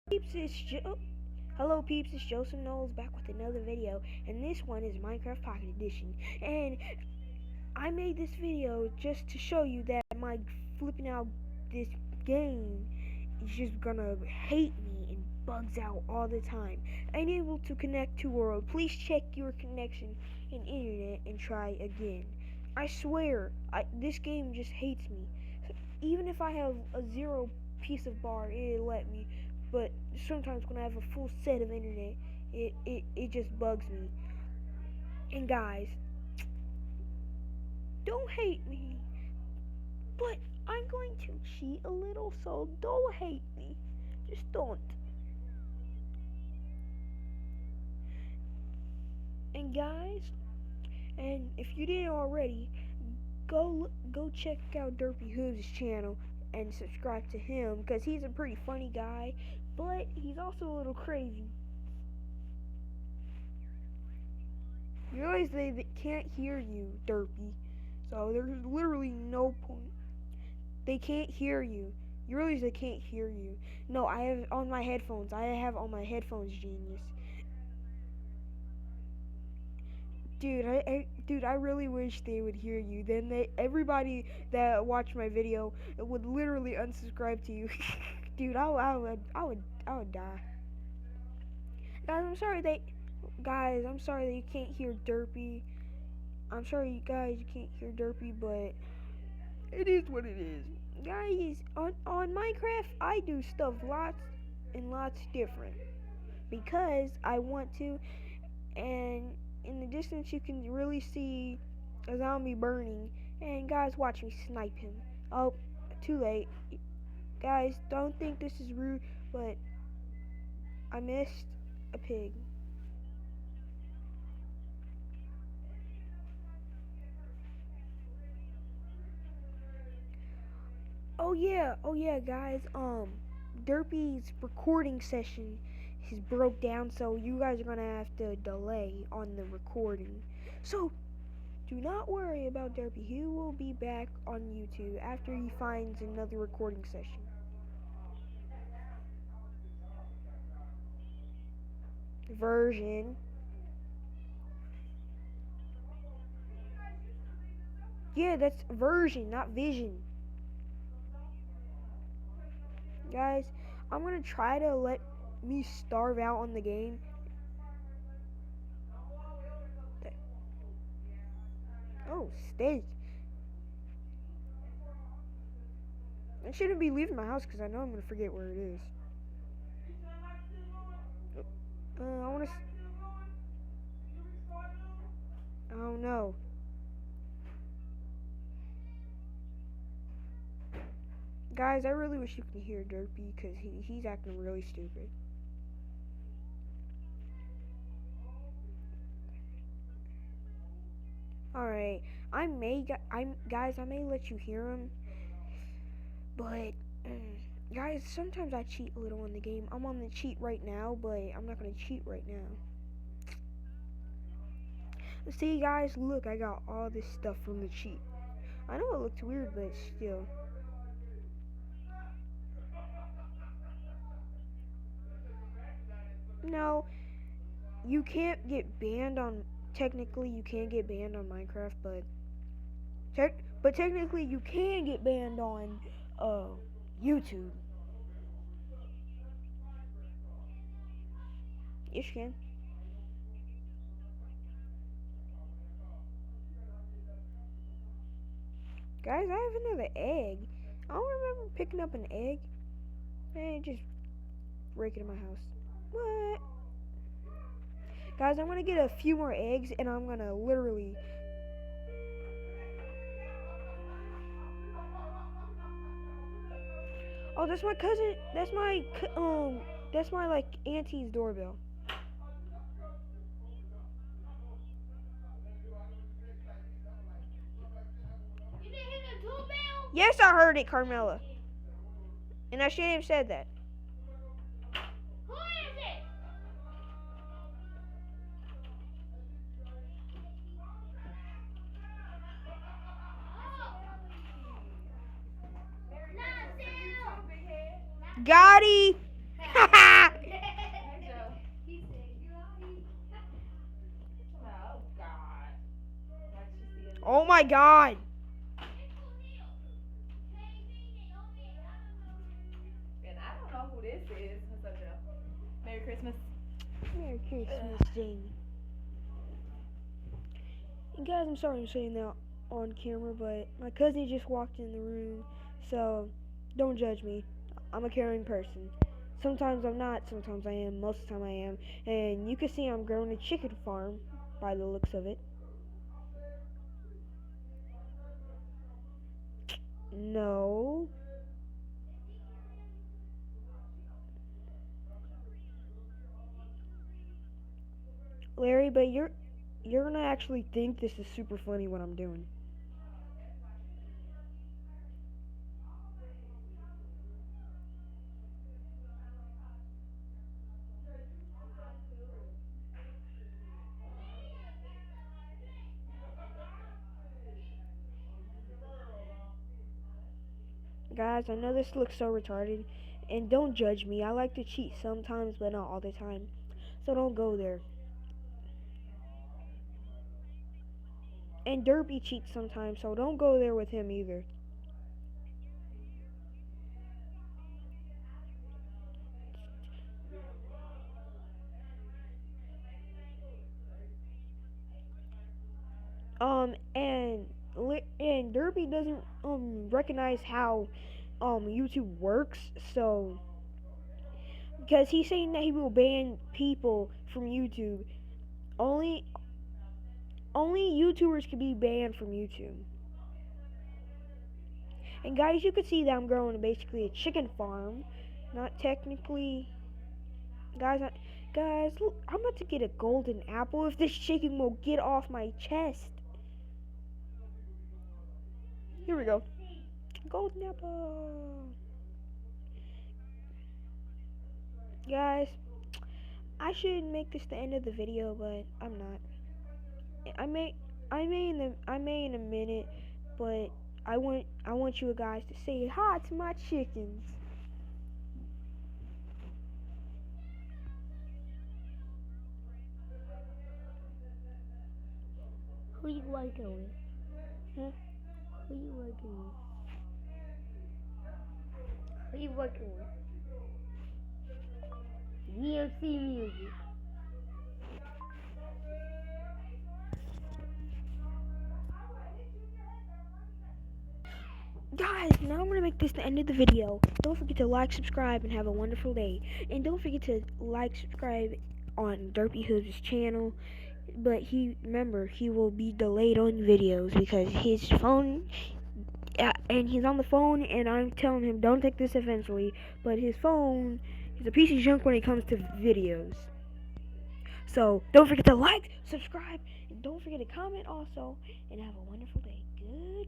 Peeps, Hello peeps, it's Joseph Knowles back with another video, and this one is Minecraft Pocket Edition. And I made this video just to show you that my flipping out this game is just gonna hate me and bugs out all the time. Unable to connect to world. Please check your connection and internet and try again. I swear, this game just hates me. Even if I have a 0 piece of bar, it'll let me. But sometimes when I have a full set of internet, it just bugs me. And guys, don't hate me, but I'm going to cheat a little, so don't hate me. Just don't. And guys, and if you didn't already, go check out Derpy Hooves' channel and subscribe to him, because he's a pretty funny guy, but he's also a little crazy. You realize they can't hear you, Derpy, so there's literally no point. They can't hear you. You realize they can't hear you. No, I have on my headphones. I have on my headphones, genius. Dude, I really wish they would hear you. Then everybody that watched my video would literally unsubscribe to you. Dude, I would die. Guys, I'm sorry that you can't hear Derpy. I'm sorry, you guys, you can't hear Derpy, but it is what it is. Guys, on Minecraft, I do stuff lots and lots different because I want to, and in the distance you can really see a zombie burning, and guys, watch me snipe him. Oh, too late. Guys, don't think this is rude, but I missed a pig. Oh yeah, guys, Derpy's recording session has broke down, so you guys are gonna have to delay on the recording. So do not worry about Derpy. He will be back on YouTube after he finds another recording session. Version. Yeah, that's version, not vision. Guys, I'm gonna try to let me starve out on the game. Oh, steak. I shouldn't be leaving my house because I know I'm gonna forget where it is. I wanna. Oh no. Guys, I really wish you could hear Derpy because he's acting really stupid. Alright, guys, I may let you hear him, but guys, sometimes I cheat a little in the game. I'm on the cheat right now, but I'm not gonna cheat right now. See, guys, look, I got all this stuff from the cheat. I know it looked weird, but still. No, you can't get banned on. Technically, you can't get banned on Minecraft, but technically, you can get banned on YouTube. Yes, you can. Guys, I have another egg. I don't remember picking up an egg. Just break it in my house. What? Guys, I'm gonna get a few more eggs, and I'm gonna literally. Oh, that's my cousin. That's my like auntie's doorbell. You didn't hear the doorbell? Yes, I heard it, Carmela. And I shouldn't have said that. Who is it? Gotti! Haha! my god! And I don't know who this is. What's up, Joe? Merry Christmas. Merry Christmas, Jamie. And guys, I'm sorry I'm saying that on camera, but my cousin just walked in the room, so don't judge me. I'm a caring person. Sometimes I'm not, sometimes I am, most of the time I am. And you can see I'm growing a chicken farm by the looks of it. No. Larry, but you're gonna actually think this is super funny what I'm doing. Guys, I know this looks so retarded, and don't judge me. I like to cheat sometimes, but not all the time. So don't go there. And Derpy cheats sometimes, so don't go there with him either. And Derpy doesn't recognize how YouTube works, so because he's saying that he will ban people from YouTube. Only YouTubers can be banned from YouTube. And guys, you can see that I'm growing basically a chicken farm. Not technically. Guys, look, I'm about to get a golden apple if this chicken will get off my chest. Here we go. Golden apple. Guys, I should make this the end of the video, but I'm not. I may in a minute, but I want you guys to say hi to my chickens. Who you working with? Huh? Who you working with? Who you working with? VMC Music. Guys, now I'm going to make this the end of the video. Don't forget to like, subscribe, and have a wonderful day. And don't forget to like, subscribe on Derpy Hooves' channel. But remember, he will be delayed on videos because his phone, and he's on the phone, and I'm telling him don't take this offensively, but his phone is a piece of junk when it comes to videos. So don't forget to like, subscribe, and don't forget to comment also, and have a wonderful day. Good.